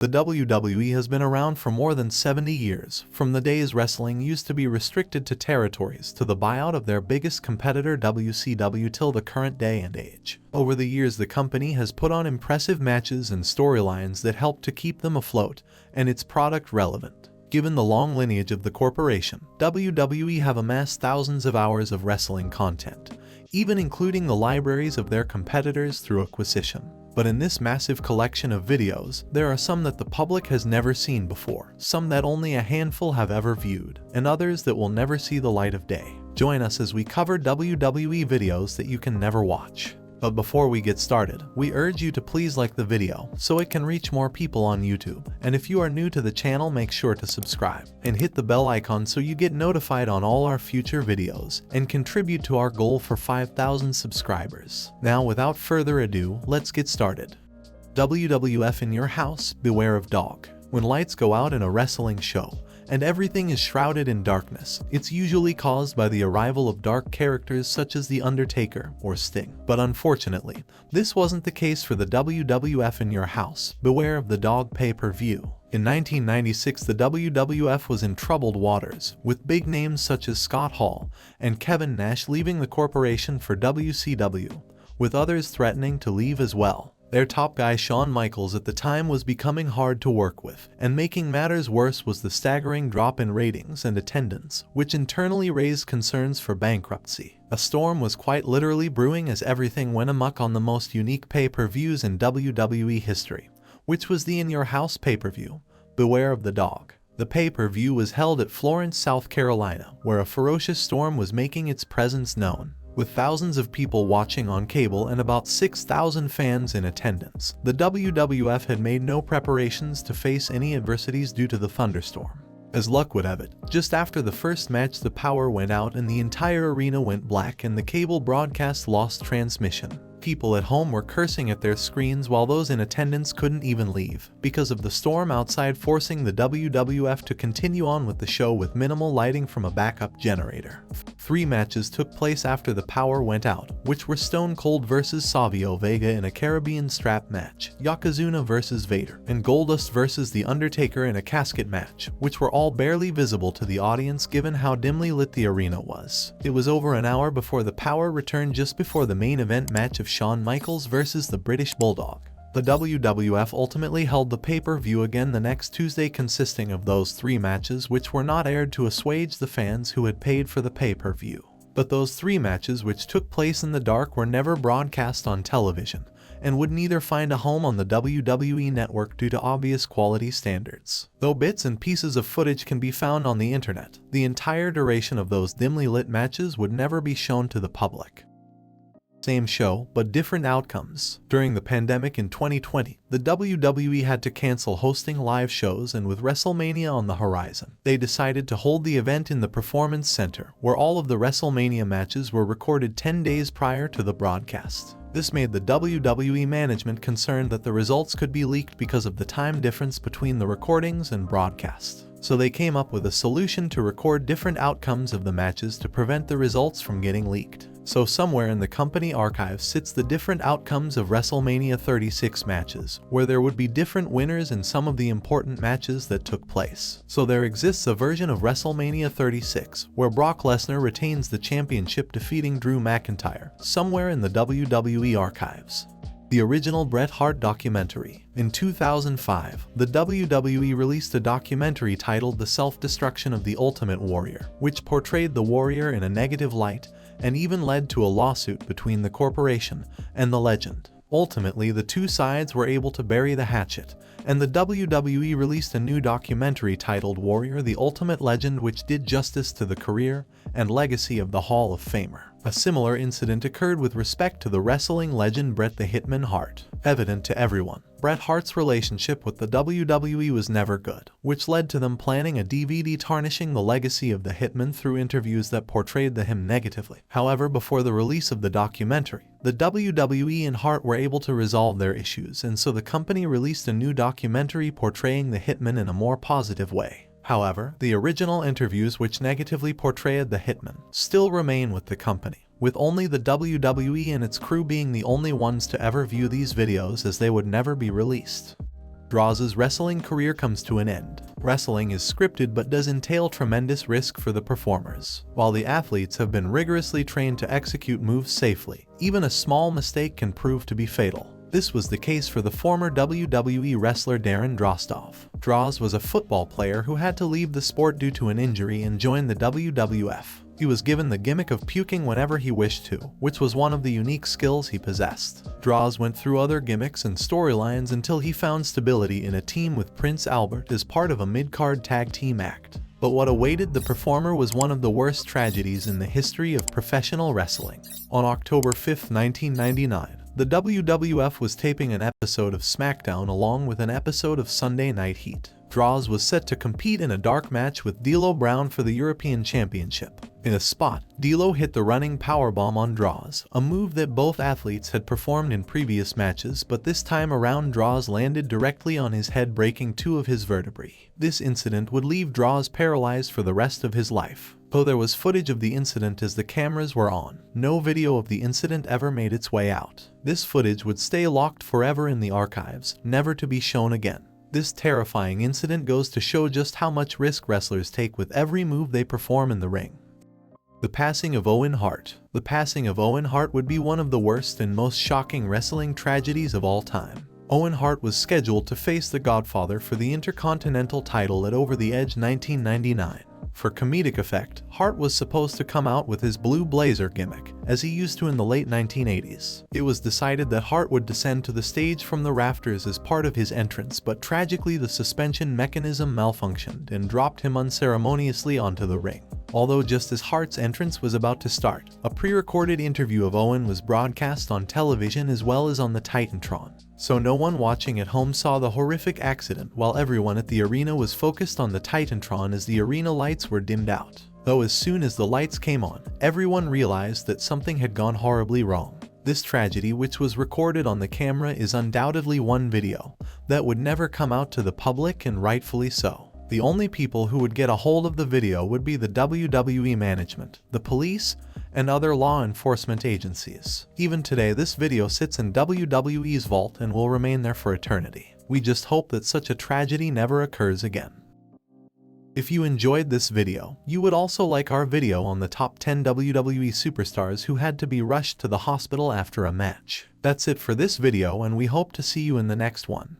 The WWE has been around for more than 70 years, from the days wrestling used to be restricted to territories to the buyout of their biggest competitor WCW till the current day and age. Over the years, the company has put on impressive matches and storylines that help to keep them afloat and its product relevant. Given the long lineage of the corporation, WWE have amassed thousands of hours of wrestling content, even including the libraries of their competitors through acquisition. But in this massive collection of videos, there are some that the public has never seen before, some that only a handful have ever viewed, and others that will never see the light of day. Join us as we cover WWE videos that you can never watch. But before we get started, we urge you to please like the video so it can reach more people on YouTube. And if you are new to the channel, make sure to subscribe and hit the bell icon so you get notified on all our future videos and contribute to our goal for 5,000 subscribers. Now, without further ado, let's get started. WWF in your house, beware of dog. When lights go out in a wrestling show, and everything is shrouded in darkness, it's usually caused by the arrival of dark characters such as The Undertaker or Sting. But unfortunately, this wasn't the case for the WWF in your house, beware of the dog pay-per-view. In 1996, the WWF was in troubled waters, with big names such as Scott Hall and Kevin Nash leaving the corporation for WCW, with others threatening to leave as well. Their top guy Shawn Michaels at the time was becoming hard to work with, and making matters worse was the staggering drop in ratings and attendance, which internally raised concerns for bankruptcy. A storm was quite literally brewing as everything went amok on the most unique pay-per-views in WWE history, which was the In Your House pay-per-view, Beware of the Dog. The pay-per-view was held at Florence, South Carolina, where a ferocious storm was making its presence known. With thousands of people watching on cable and about 6,000 fans in attendance, the WWF had made no preparations to face any adversities due to the thunderstorm. As luck would have it, just after the first match, the power went out and the entire arena went black and the cable broadcast lost transmission. People at home were cursing at their screens while those in attendance couldn't even leave because of the storm outside, forcing the WWF to continue on with the show with minimal lighting from a backup generator. 3 matches took place after the power went out, which were Stone Cold vs. Savio Vega in a Caribbean strap match, Yokozuna vs. Vader, and Goldust vs. The Undertaker in a casket match, which were all barely visible to the audience given how dimly lit the arena was. It was over an hour before the power returned, just before the main event match of Shawn Michaels vs. the British Bulldog. The WWF ultimately held the pay-per-view again the next Tuesday, consisting of those 3 matches, which were not aired to assuage the fans who had paid for the pay-per-view. But those 3 matches, which took place in the dark, were never broadcast on television and would neither find a home on the WWE Network due to obvious quality standards. Though bits and pieces of footage can be found on the internet, the entire duration of those dimly lit matches would never be shown to the public. Same show, but different outcomes. During the pandemic in 2020, the WWE had to cancel hosting live shows, and with WrestleMania on the horizon, they decided to hold the event in the Performance Center, where all of the WrestleMania matches were recorded 10 days prior to the broadcast. This made the WWE management concerned that the results could be leaked because of the time difference between the recordings and broadcast. So they came up with a solution to record different outcomes of the matches to prevent the results from getting leaked. So somewhere in the company archives sits the different outcomes of WrestleMania 36 matches, where there would be different winners in some of the important matches that took place. So there exists a version of WrestleMania 36, where Brock Lesnar retains the championship defeating Drew McIntyre, somewhere in the WWE archives. The original Bret Hart documentary. In 2005, the WWE released a documentary titled The Self-Destruction of the Ultimate Warrior, which portrayed the Warrior in a negative light and even led to a lawsuit between the corporation and the legend. Ultimately, the 2 sides were able to bury the hatchet, and the WWE released a new documentary titled Warrior: The Ultimate Legend, which did justice to the career and legacy of the Hall of Famer. A similar incident occurred with respect to the wrestling legend Bret the Hitman Hart. Evident to everyone, Bret Hart's relationship with the WWE was never good, which led to them planning a DVD tarnishing the legacy of the Hitman through interviews that portrayed him negatively. However, before the release of the documentary, the WWE and Hart were able to resolve their issues, and so the company released a new documentary portraying the Hitman in a more positive way. However, the original interviews which negatively portrayed the Hitman still remain with the company, with only the WWE and its crew being the only ones to ever view these videos, as they would never be released. Draws's wrestling career comes to an end. Wrestling is scripted but does entail tremendous risk for the performers. While the athletes have been rigorously trained to execute moves safely, even a small mistake can prove to be fatal. This was the case for the former WWE wrestler Darren Drozdov. Droz was a football player who had to leave the sport due to an injury and join the WWF. He was given the gimmick of puking whenever he wished to, which was one of the unique skills he possessed. Droz went through other gimmicks and storylines until he found stability in a team with Prince Albert as part of a mid-card tag team act. But what awaited the performer was one of the worst tragedies in the history of professional wrestling. On October 5, 1999, the WWF was taping an episode of SmackDown along with an episode of Sunday Night Heat. Droz was set to compete in a dark match with D'Lo Brown for the European Championship. In a spot, D'Lo hit the running powerbomb on Droz, a move that both athletes had performed in previous matches, but this time around Droz landed directly on his head, breaking 2 of his vertebrae. This incident would leave Droz paralyzed for the rest of his life. Though there was footage of the incident as the cameras were on, no video of the incident ever made its way out. This footage would stay locked forever in the archives, never to be shown again. This terrifying incident goes to show just how much risk wrestlers take with every move they perform in the ring. The passing of Owen Hart. The passing of Owen Hart would be one of the worst and most shocking wrestling tragedies of all time. Owen Hart was scheduled to face The Godfather for the Intercontinental title at Over the Edge 1999. For comedic effect, Hart was supposed to come out with his blue blazer gimmick, as he used to in the late 1980s. It was decided that Hart would descend to the stage from the rafters as part of his entrance, but tragically the suspension mechanism malfunctioned and dropped him unceremoniously onto the ring. Although just as Hart's entrance was about to start, a pre-recorded interview of Owen was broadcast on television as well as on the Titantron. So no one watching at home saw the horrific accident, while everyone at the arena was focused on the Titantron as the arena lights were dimmed out. Though as soon as the lights came on, everyone realized that something had gone horribly wrong. This tragedy, which was recorded on the camera, is undoubtedly one video that would never come out to the public, and rightfully so. The only people who would get a hold of the video would be the WWE management, the police, and other law enforcement agencies. Even today, this video sits in WWE's vault and will remain there for eternity. We just hope that such a tragedy never occurs again. If you enjoyed this video, you would also like our video on the top 10 WWE superstars who had to be rushed to the hospital after a match. That's it for this video, and we hope to see you in the next one.